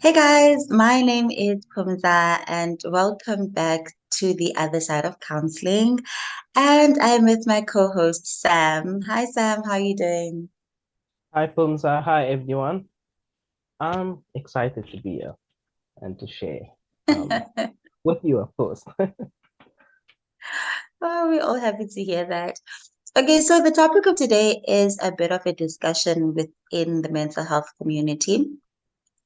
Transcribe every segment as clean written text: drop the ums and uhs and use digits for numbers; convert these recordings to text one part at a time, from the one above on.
Hey guys, my name is Pumza and welcome back to the other side of counseling. And I'm with my co-host Sam. Hi Sam, how are you doing? Hi, Pumza. Hi, everyone. I'm excited to be here and to share with you, of course. Oh, we're all happy to hear that. Okay, so the topic of today is a bit of a discussion within the mental health community,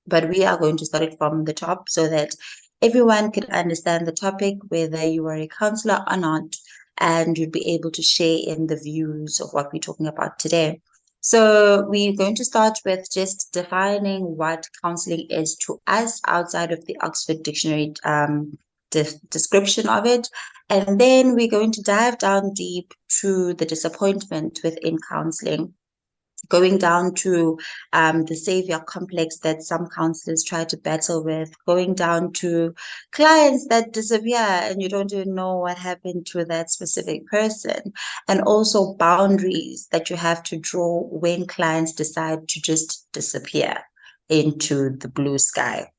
but we are going to start it from the top so that everyone can understand the topic, whether you are a counselor or not, and you'd be able to share in the views of what we're talking about today. So, we're going to start with just defining what counseling is to us outside of the Oxford Dictionary description of it. And then we're going to dive down deep to the disappointment within counseling, going down to the savior complex that some counselors try to battle with, going down to clients that disappear and you don't even know what happened to that specific person, and also boundaries that you have to draw when clients decide to just disappear into the blue sky.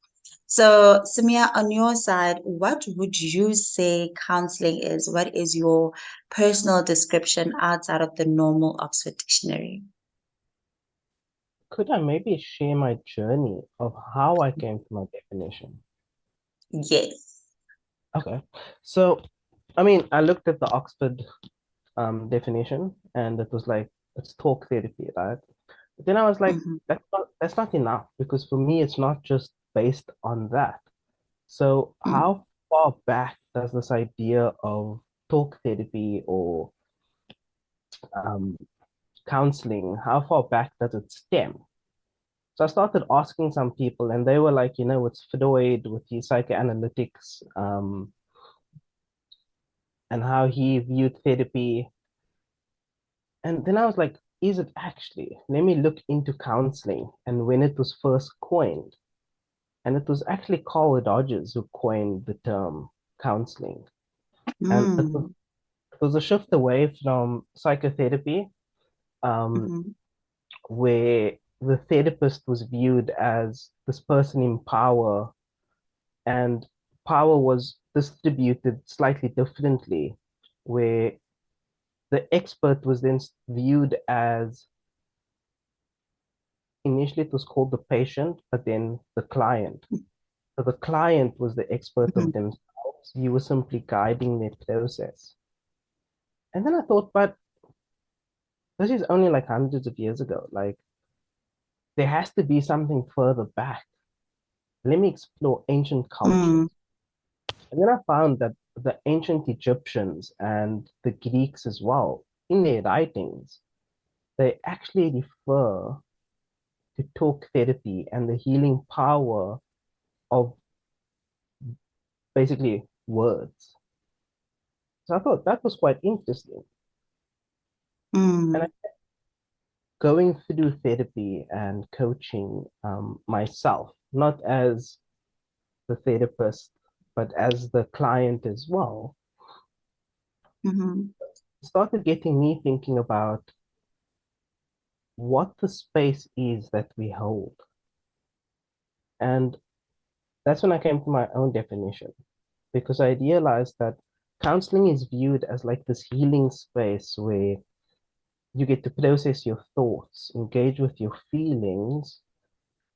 So, Samia, on your side, what would you say counseling is? What is your personal description outside of the normal Oxford Dictionary? Could I maybe share my journey of how I came to my definition? Yes. Okay. So, I looked at the Oxford definition and it was like, it's talk therapy, right? But then I was like, Mm-hmm. that's not enough because for me, it's not just based on that. So, Mm-hmm. how far back does this idea of talk therapy or um, counseling, how far back does it stem? So I started asking some people, and they were like, it's Freud with his psychoanalytics, and how he viewed therapy. And then I was like, is it actually? Let me look into counseling and when it was first coined. And it was actually Carl Rogers who coined the term counseling. And Mm-hmm. it was a shift away from psychotherapy, um, Mm-hmm. where the therapist was viewed as this person in power, and power was distributed slightly differently, where the expert was then viewed as, initially it was called the patient, but then the client. So the client was the expert Mm-hmm. of themselves. You were simply guiding their process. And then I thought, but this is only like hundreds of years ago. Like there has to be something further back. Let me explore ancient cultures. Mm-hmm. And then I found that the ancient Egyptians and the Greeks as well, in their writings, they actually refer to talk therapy and the healing power of basically words. So I thought that was quite interesting. And I, Mm-hmm. going through therapy and coaching myself, not as the therapist, but as the client as well, Mm-hmm. started getting me thinking about what the space is that we hold. And that's when I came to my own definition, because I realized that counseling is viewed as like this healing space where you get to process your thoughts, engage with your feelings,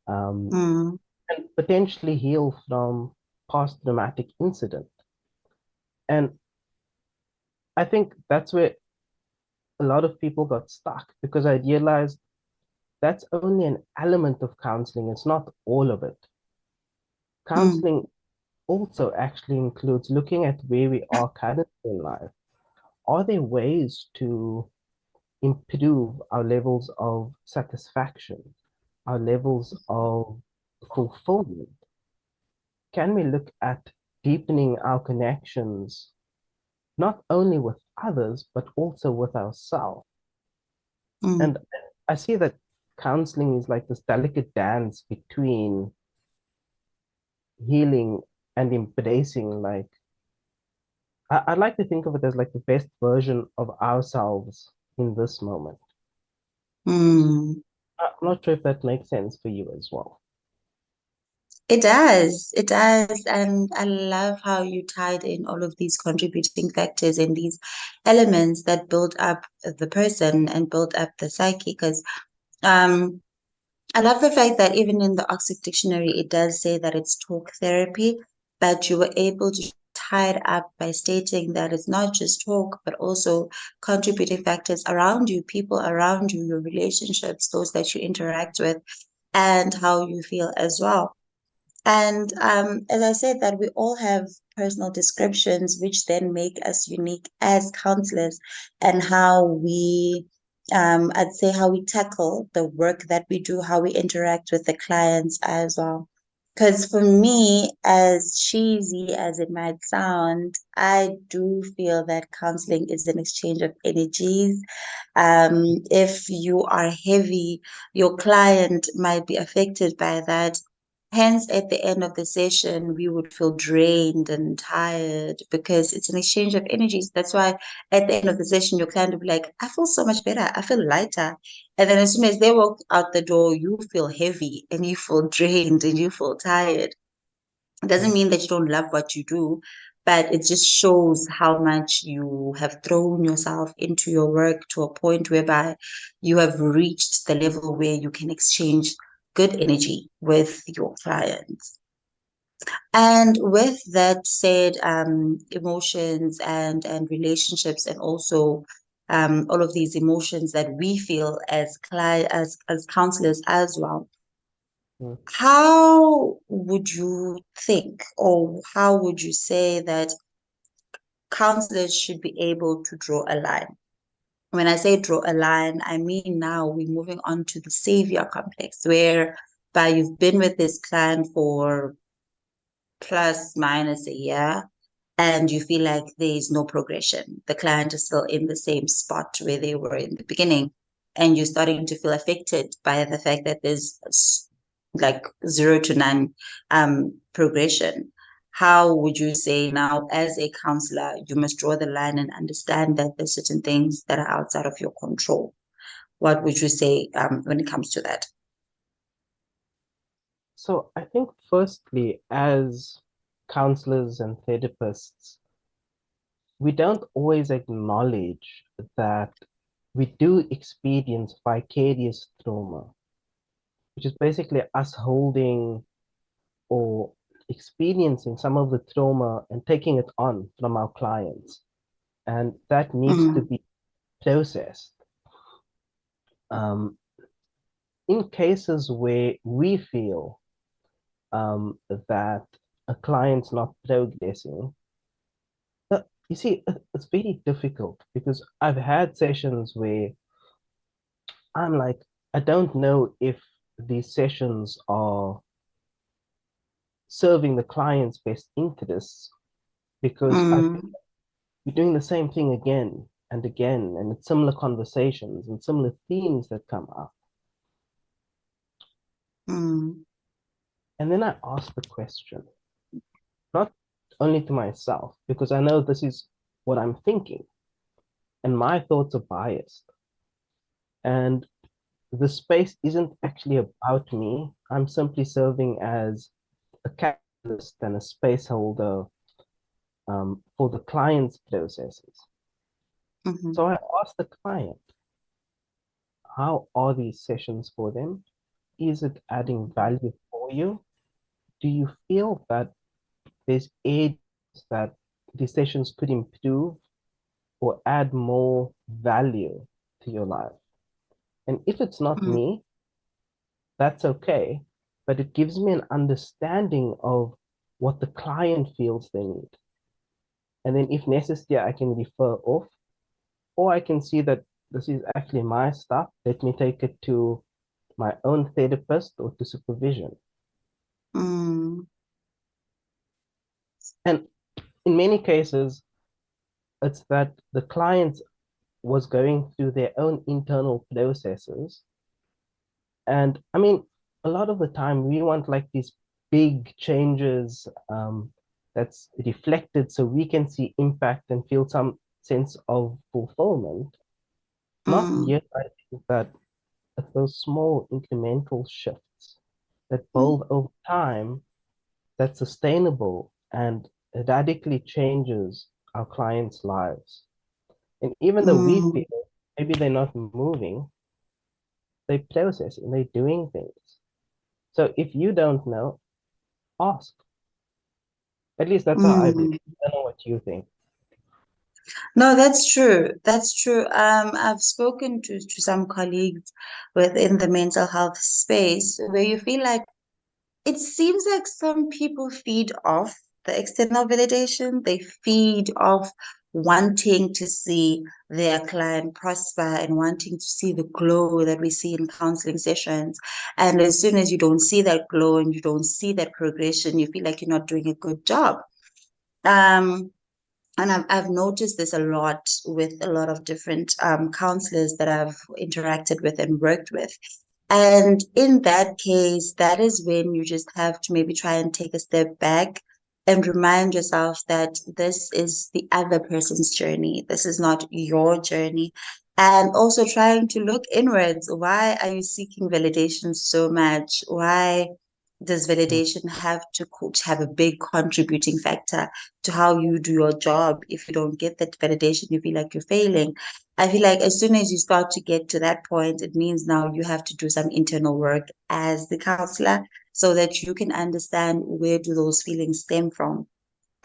um, Mm-hmm. and potentially heal from past traumatic incident. And I think that's where a lot of people got stuck because I realized that's only an element of counseling. It's not all of it. Counseling also actually includes looking at where we are currently in life. Are there ways to improve our levels of satisfaction, our levels of fulfillment? Can we look at deepening our connections, not only with others, but also with ourselves? Mm-hmm. And I see that counseling is like this delicate dance between healing and embracing, like, I'd like to think of it as like the best version of ourselves in this moment. Mm-hmm. I'm not sure if that makes sense for you as well. It does. It does. And I love how you tied in all of these contributing factors and these elements that build up the person and build up the psyche. Because um, I love the fact that even in the Oxford Dictionary, it does say that it's talk therapy, but you were able to tie it up by stating that it's not just talk, but also contributing factors around you, people around you, your relationships, those that you interact with, and how you feel as well. And as I said, that we all have personal descriptions, which then make us unique as counselors, and how I'd say, how we tackle the work that we do, how we interact with the clients as well. Because for me, as cheesy as it might sound, I do feel that counseling is an exchange of energies. If you are heavy, your client might be affected by that. Hence, at the end of the session, we would feel drained and tired because it's an exchange of energies. That's why at the end of the session, you're kind of like, I feel so much better. I feel lighter. And then as soon as they walk out the door, you feel heavy and you feel drained and you feel tired. It doesn't Mm. mean that you don't love what you do, but it just shows how much you have thrown yourself into your work to a point whereby you have reached the level where you can exchange good energy with your clients. And with that said, emotions and relationships, and also all of these emotions that we feel as as counselors as well. Mm. How would you think, or how would you say that counselors should be able to draw a line? When I say draw a line, I mean now we're moving on to the savior complex, whereby you've been with this client for plus minus a year and you feel like there is no progression. The client is still in the same spot where they were in the beginning, and you're starting to feel affected by the fact that there's like zero to none progression. How would you say now, as a counselor, you must draw the line and understand that there's certain things that are outside of your control? What would you say when it comes to that? So I think firstly, as counselors and therapists, we don't always acknowledge that we do experience vicarious trauma, which is basically us holding or experiencing some of the trauma and taking it on from our clients. And that needs to Mm, be processed. Um, in cases where we feel that a client's not progressing, you see, it's very difficult because I've had sessions where I'm like, I don't know if these sessions are serving the client's best interests because I feel mm, we're doing the same thing again and again, and it's similar conversations and similar themes that come up. mm, And then I ask the question, not only to myself, because I know this is what I'm thinking, and my thoughts are biased. And the space isn't actually about me. I'm simply serving as a catalyst and a space holder for the client's processes. mhm, So I asked the client, how are these sessions for them? Is it adding value for you? Do you feel that there's areas that these sessions could improve or add more value to your life? And if it's not mm, me, that's okay. But it gives me an understanding of what the client feels they need. And then if necessary, I can refer off, or I can see that this is actually my stuff. Let me take it to my own therapist or to supervision. mm, And in many cases, it's that the client was going through their own internal processes. And I mean, a lot of the time we want like these big changes that's reflected so we can see impact and feel some sense of fulfillment, not mm, realizing that it's those small incremental shifts that mm, build over time that's sustainable and radically changes our clients' lives. And even though we Mm, feel maybe they're not moving, they're processing, they're doing things. So if you don't know, ask. At least that's how I believe. mm. I don't know what you think. No, that's true. That's true. I've spoken to some colleagues within the mental health space where you feel like it seems like some people feed off the external validation. They feed off wanting to see their client prosper and wanting to see the glow that we see in counseling sessions. And as soon as you don't see that glow and you don't see that progression, you feel like you're not doing a good job. Um, and I've noticed this a lot with a lot of different counselors that I've interacted with and worked with. And in that case, that is when you just have to maybe try and take a step back and remind yourself that this is the other person's journey. This is not your journey. And also trying to look inwards. Why are you seeking validation so much? Why does Mm. validation have to have a big contributing factor to how you do your job? If you don't get that validation, you feel like you're failing. I feel like as soon as you start to get to that point, it means now you have to do some internal work as the counselor so that you can understand where do those feelings stem from.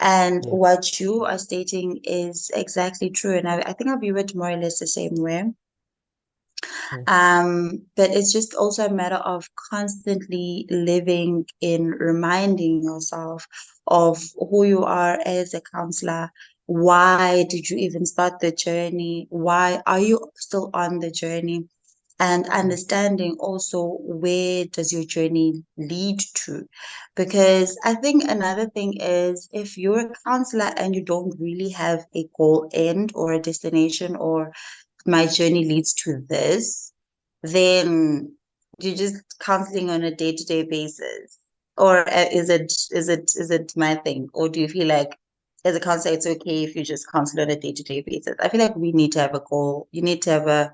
And Yeah, what you are stating is exactly true. And I think I view it more or less the same way. yeah, But it's just also a matter of constantly living in reminding yourself of who you are as a counselor. Why did you even start the journey? Why are you still on the journey? And yeah, understanding also where does your journey lead to? Because I think another thing is if you're a counselor and you don't really have a goal end or a destination or my journey leads to this, then you're just counseling on a day-to-day basis. Or is it my thing? Or do you feel like as a counselor it's okay if you just counsel on a day-to-day basis? I feel like we need to have a goal. You need to have a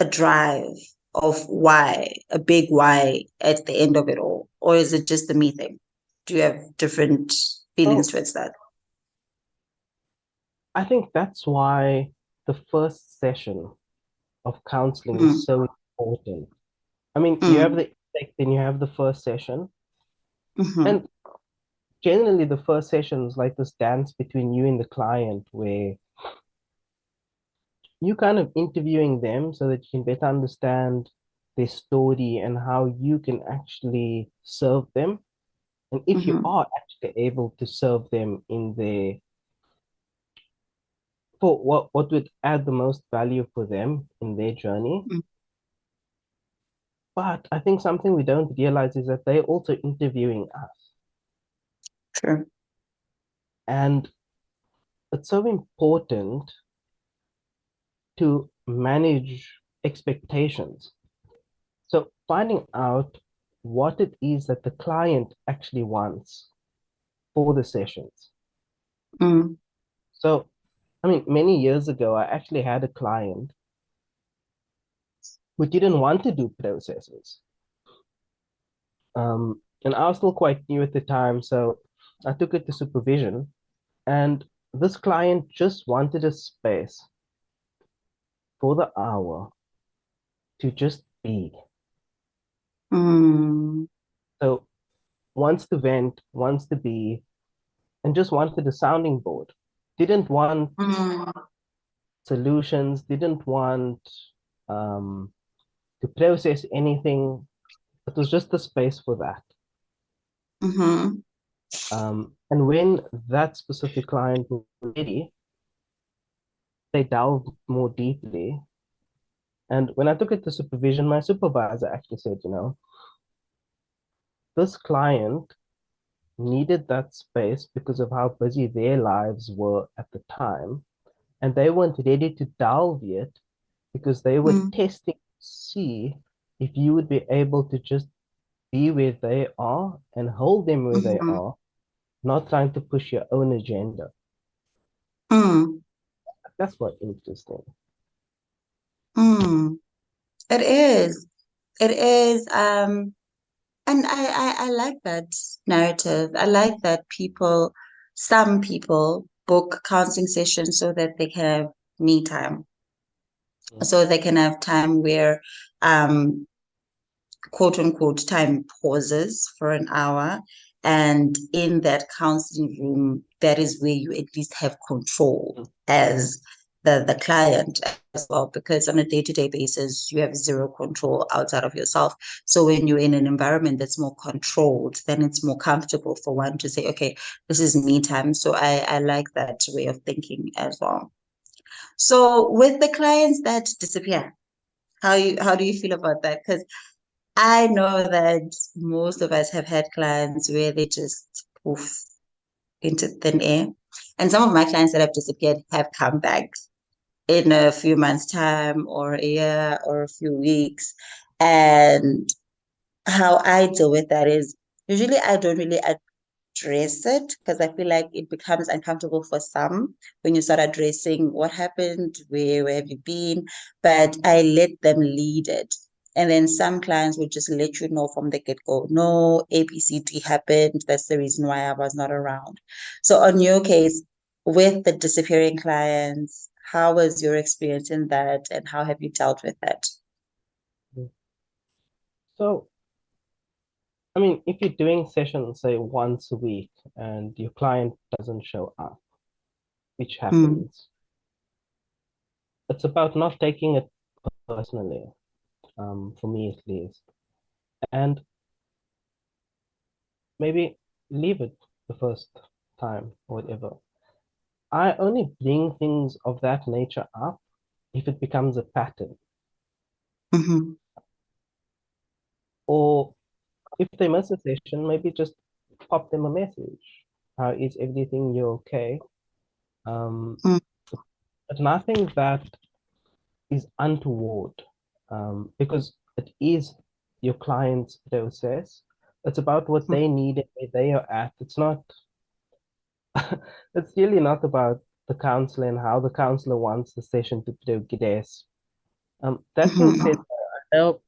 drive of why, a big why at the end of it all. Or is it just the me thing? Do you have different feelings well, towards that? I think that's why the first session of counseling is Mm, so important. I mean, you have mm, the intake, then you have the first session, mm-hmm, and generally the first session is like this dance between you and the client where you kind of interviewing them so that you can better understand their story and how you can actually serve them. And if you mm-hmm, are actually able to serve them in their for what would add the most value for them in their journey. mm, But I think something we don't realize is that they're also interviewing us. true. And it's so important to manage expectations. So finding out what it is that the client actually wants for the sessions. Mm, So, I mean, many years ago, I actually had a client who didn't want to do processes. And I was still quite new at the time, so I took it to supervision. And this client just wanted a space for the hour to just be. mm, So wants to vent, wants to be, and just wanted a sounding board. Didn't want mm, solutions, didn't want um, to process anything. It was just a space for that. mm-hmm, And when that specific client was ready, they delved more deeply. And when I took it to supervision, my supervisor actually said, this client needed that space because of how busy their lives were at the time. And they weren't ready to delve yet because they were mm, testing to see if you would be able to just be where they are and hold them where they mm-hmm, are, not trying to push your own agenda. mm, That's quite interesting. mm. It is. It is. And I like that narrative. I like that some people book counseling sessions so that they can have me time, Mm. so they can have time where um quote unquote time pauses for an hour. And in that counseling room, that is where you at least have control Mm. as the client as well, because on a day-to-day basis, you have zero control outside of yourself. So when you're in an environment that's more controlled, then it's more comfortable for one to say, okay, this is me time. So I like that way of thinking as well. So with the clients that disappear, how do you feel about that? Because I know that most of us have had clients where they just poof into thin air. And some of my clients that have disappeared have come back in a few months' time or a year or a few weeks. And how I deal with that is usually I don't really address it because I feel like it becomes uncomfortable for some when you start addressing what happened, where have you been, but I let them lead it. And then some clients would just let you know from the get-go, no, ABCD happened. That's the reason why I was not around. So on your case, with the disappearing clients, how was your experience in that and how have you dealt with that? Mm. So, I mean, if you're doing sessions, say once a week, and your client doesn't show up, which Mm, happens, it's about not taking it personally, for me at least, and maybe leave it the first time or whatever. I only bring things of that nature up if it becomes a pattern, mm-hmm, or if they miss a session, maybe just pop them a message. How is everything? You okay? Um, mm, but nothing that is untoward, because it is your client's process. It's about what mm, they need and where they are at. It's not, it's really not about the counselor and how the counselor wants the session to progress. That being mm-hmm, said, I know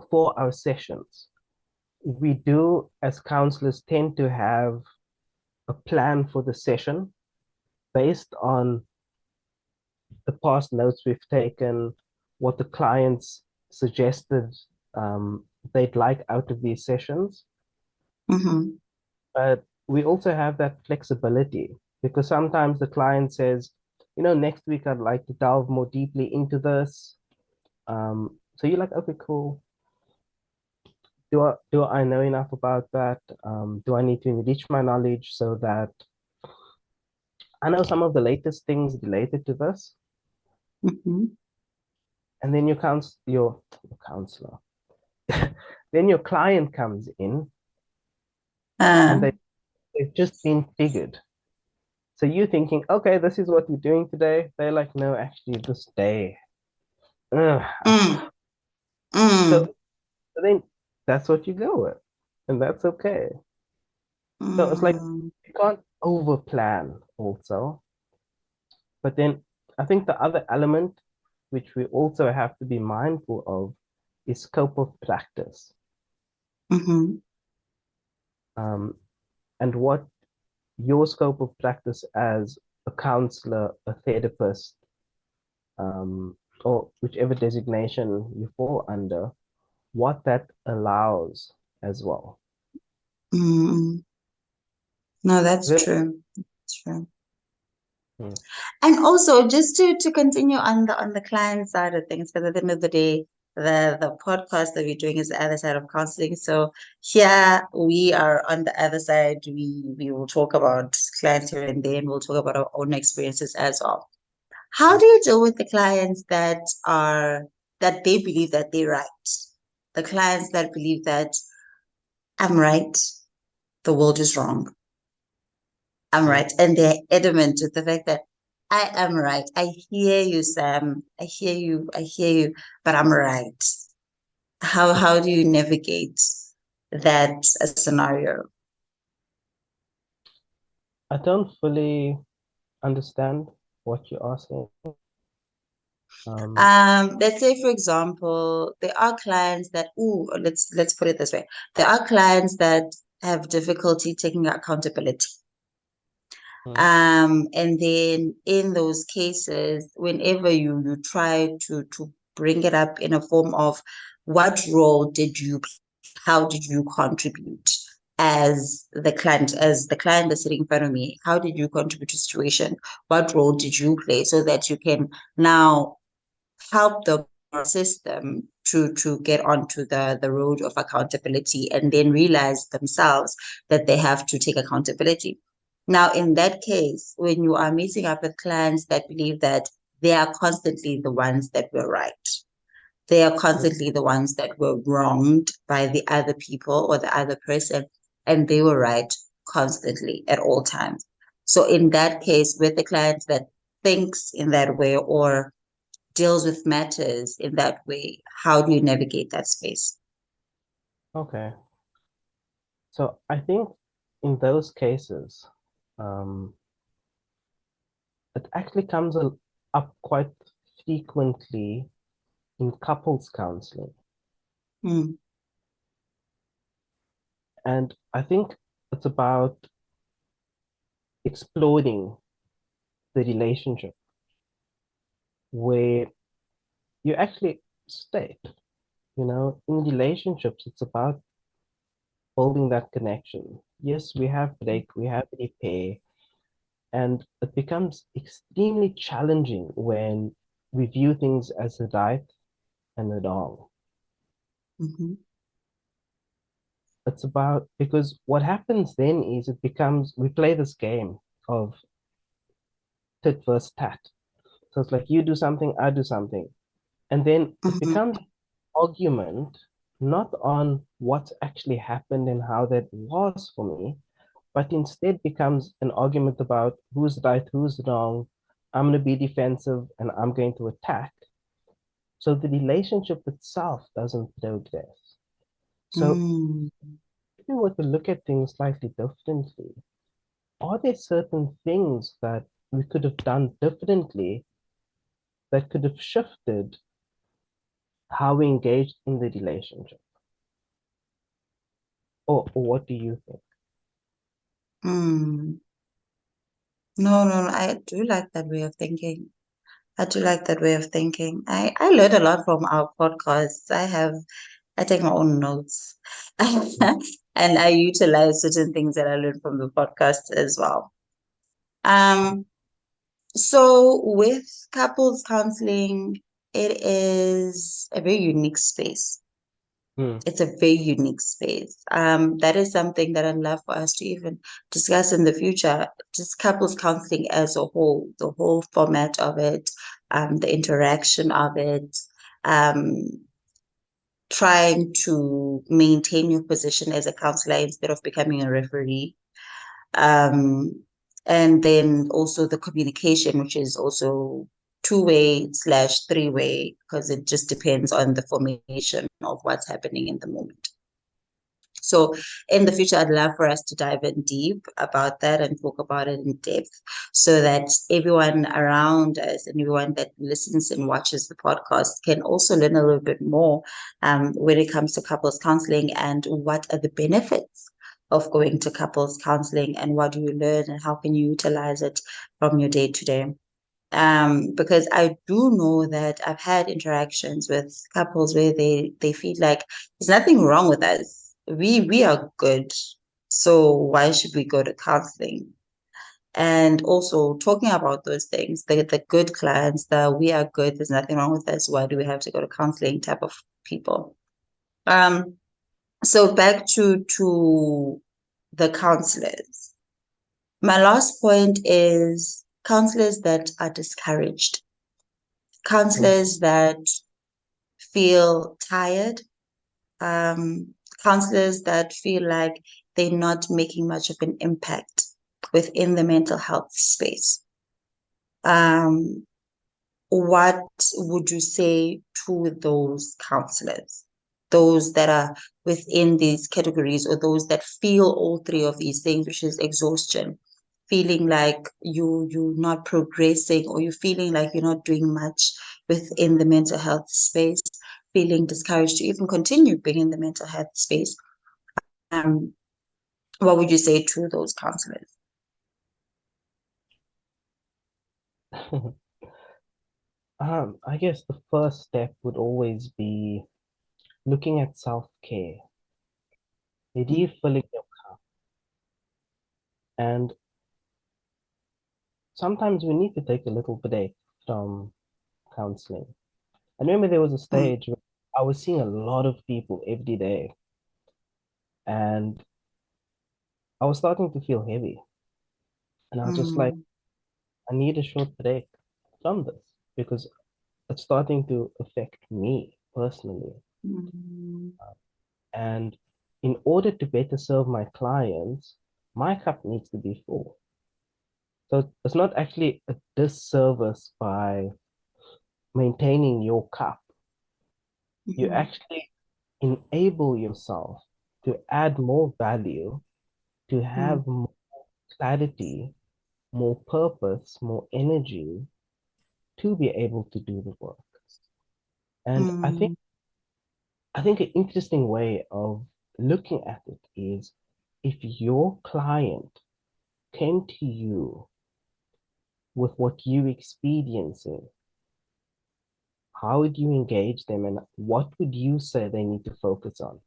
for our sessions, we do, as counselors, tend to have a plan for the session based on the past notes we've taken, what the clients suggested they'd like out of these sessions. mm-hmm, But we also have that flexibility because sometimes the client says, next week I'd like to delve more deeply into this. So you're like, okay, cool. Do I know enough about that? Do I need to enrich my knowledge so that I know some of the latest things related to this? mm-hmm. And then your counselor, then your client comes in and Uh, they've just been figured. So you're thinking, okay, this is what you're doing today. They're like, no, actually, this day. Ugh. mm, So, mm, so then that's what you go with, and that's okay. So it's like mm, you can't over plan also. But then I think the other element which we also have to be mindful of is scope of practice, mm-hmm, um, and what your scope of practice as a counselor, a therapist, or whichever designation you fall under, what that allows as well. mm. No, that's Then, true. That's true. mm, And also, just to continue on the client side of things, because at the end of the day, the podcast that we're doing is the other side of counseling. So here we are on the other side. We will talk about clients here and there, and we'll talk about our own experiences as well. How do you deal with the clients that they believe that they're right? The clients that believe that I'm right, the world is wrong. I'm mm. right. And they're adamant with the fact that I am right. I hear you, Sam. I hear you. I hear you, but I'm right. How do you navigate that scenario? I don't fully understand what you're asking. Um, Let's say, for example, there are clients that, let's put it this way. There are clients that have difficulty taking accountability. mm, And then in those cases, whenever you try to bring it up in a form of what role did you play? How did you contribute as the client that's sitting in front of me? How did you contribute to the situation? What role did you play so that you can now help them or assist them to get onto the road of accountability and then realize themselves that they have to take accountability. Now, in that case, when you are meeting up with clients that believe that they are constantly the ones that were right, they are mm, constantly the ones that were wronged by the other people or the other person, and they were right constantly at all times. So in that case, with the client that thinks in that way or deals with matters in that way, how do you navigate that space? okay. So I think in those cases, um, it actually up quite frequently in couples counseling. Mm, And I think it's about exploring the relationship where you actually state, in relationships, it's about building that connection. Yes, we have break, we have repair, and it becomes extremely challenging when we view things as right and wrong. mm-hmm, It's about because what happens then is we play this game of tit versus tat. So it's like you do something, I do something. And then it mm-hmm, becomes argument not on what actually happened and how that was for me, but instead becomes an argument about who's right, who's wrong. I'm going to be defensive and I'm going to attack. So the relationship itself doesn't progress. So mm, if you were to look at things slightly differently, are there certain things that we could have done differently that could have shifted how we engaged in the relationship? Or what do you think? mm. No, no, no, I do like that way of thinking. I do like that way of thinking. I learned a lot from our podcasts. I take my own notes and I utilize certain things that I learned from the podcast as well. Um, so with couples counseling, it is a very unique space. Hmm. It's a very unique space. That is something that I'd love for us to even discuss in the future. Just couples counseling as a whole, the whole format of it, the interaction of it, um, trying to maintain your position as a counselor instead of becoming a referee. Um, and then also the communication, which is also two-way slash three-way, because it just depends on the formation of what's happening in the moment. So in the future, I'd love for us to dive in deep about that and talk about it in depth so that everyone around us and everyone that listens and watches the podcast can also learn a little bit more when it comes to couples counseling and what are the benefits of going to couples counseling and what do you learn and how can you utilize it from your day to day. Because I do know that I've had interactions with couples where they feel like there's nothing wrong with us. We are good. So why should we go to counseling? And also talking about those things, the good clients, the we are good, there's nothing wrong with us. Why do we have to go to counseling type of people? Um, so back to the counselors. My last point is counselors that are discouraged, Hmm. counselors that feel tired, um, counselors that feel like they're not making much of an impact within the mental health space. Um, what would you say to those counselors, those that are within these categories, or those that feel all three of these things, which is exhaustion, feeling like you're not progressing, or you're feeling like you're not doing much, within the mental health space, feeling discouraged to even continue being in the mental health space. Um, what would you say to those counselors? I guess the first step would always be looking at self-care. It Mm, is filling your cup. And sometimes we need to take a little break from counseling. I remember there was a mm, stage where I was seeing a lot of people every day, and I was starting to feel heavy. And I was just like, mm, I need a short break from this because it's starting to affect me personally. mm, And in order to better serve my clients, my cup needs to be full. So it's not actually a disservice by maintaining your cup. You mhm, actually enable yourself to add more value, to mm, have more clarity, more purpose, more energy to be able to do the work. And mm, I think an interesting way of looking at it is if your client came to you with what you experiencing, how would you engage them and what would you say they need to focus on?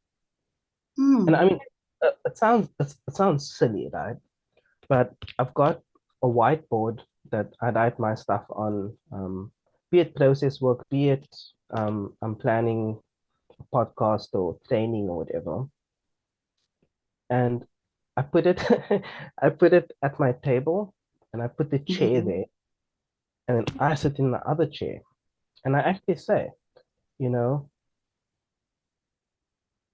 And I mm, mean, it sounds silly, right? But I've got a whiteboard that I write my stuff on, be it process work, be it I'm planning a podcast or training or whatever. And I put it I put it at my table and I put the chair mhm, there and then I sit in the other chair. And I actually say, you know,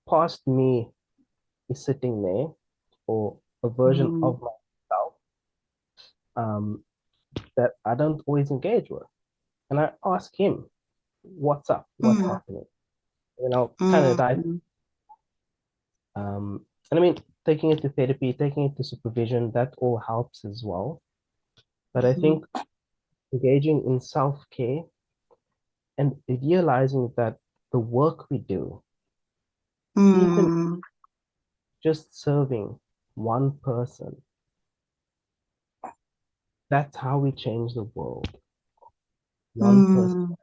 past me is sitting there or a version mhm, of myself um, that I don't always engage with. And I ask him, what's up? What's mm, happening? You know, kind of that. mm, And I mean, taking it to therapy, taking it to supervision, that all helps as well. But I mhm, think engaging in self-care and realizing that the work we do, even mm, just serving one person, that's how we change the world. One person. mm.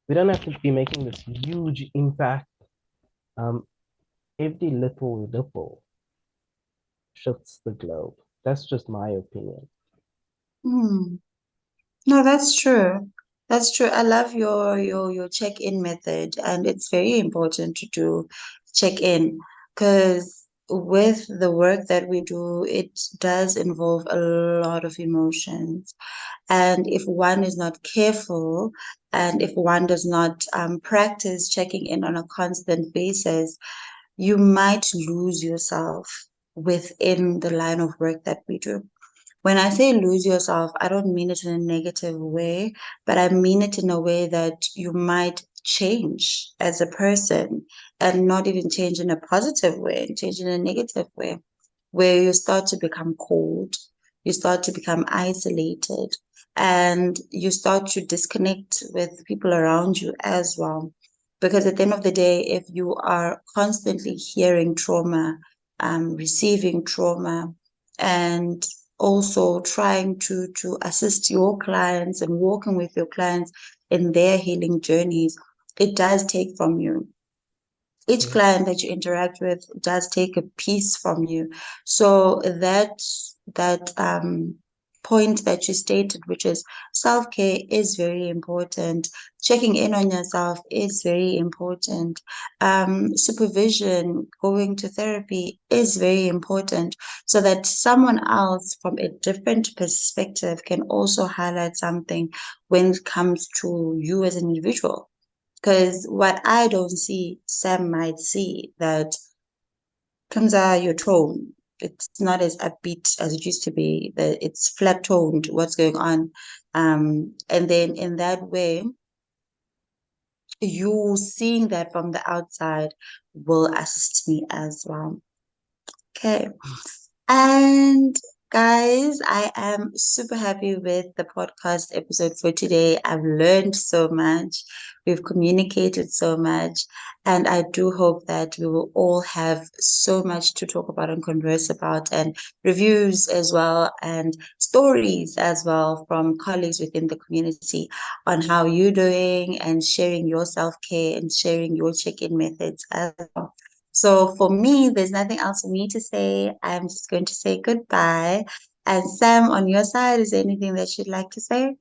We don't have to be making this huge impact. Um, every little ripple shifts the globe. That's just my opinion. Mm. No, that's true. That's true. I love your check-in method, and it's very important to do check-in because with the work that we do, it does involve a lot of emotions. And if one is not careful, and if one does not practice checking in on a constant basis, you might lose yourself within the line of work that we do. When I say lose yourself, I don't mean it in a negative way, but I mean it in a way that you might change as a person and not even change in a positive way, change in a negative way where you start to become cold, you start to become isolated, and you start to disconnect with people around you as well. Because at the end of the day, if you are constantly hearing trauma, receiving trauma, and also trying to assist your clients and working with your clients in their healing journeys, it does take from you. Each Mm. client that you interact with does take a piece from you. So that point that you stated, which is self-care, is very important. Checking in on yourself is very important. Supervision, going to therapy is very important so that someone else from a different perspective can also highlight something when it comes to you as an individual. Because what I don't see, Sam might see that Kamza, your tone, it's not as upbeat as it used to be. That it's flat toned. What's going on? And then in that way, you seeing that from the outside will assist me as well. Okay. And Guys, I am super happy with the podcast episode for today. I've learned so much. We've communicated so much. And I do hope that we will all have so much to talk about and converse about, and reviews as well, and stories as well from colleagues within the community on how you're doing and sharing your self care and sharing your check in methods as well. So for me, there's nothing else for me to say. I'm just going to say goodbye. And Sam, on your side, is there anything that you'd like to say?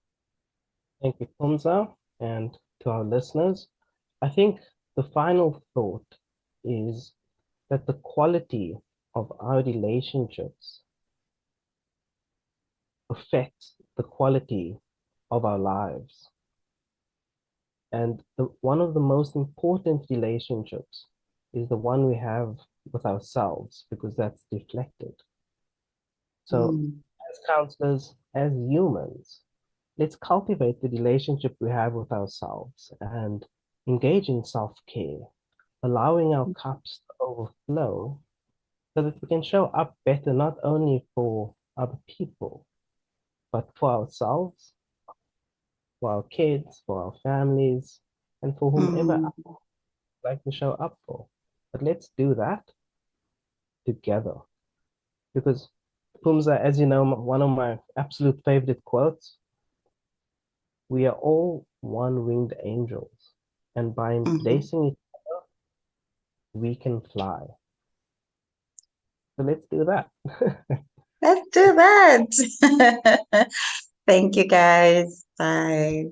Thank you, Kumza, and to our listeners. I think the final thought is that the quality of our relationships affects the quality of our lives. And one of the most important relationships is the one we have with ourselves, because that's deflected. So, Mm, as counselors, as humans, let's cultivate the relationship we have with ourselves and engage in self care, allowing our cups to overflow so that we can show up better not only for other people, but for ourselves, for our kids, for our families, and for whomever mm. else we'd like to show up for. But let's do that together. Because, Pumza, as you know, one of my absolute favorite quotes, we are all one-winged angels. And by Mhm. embracing it, we can fly. So let's do that. Let's do that. Thank you, guys. Bye.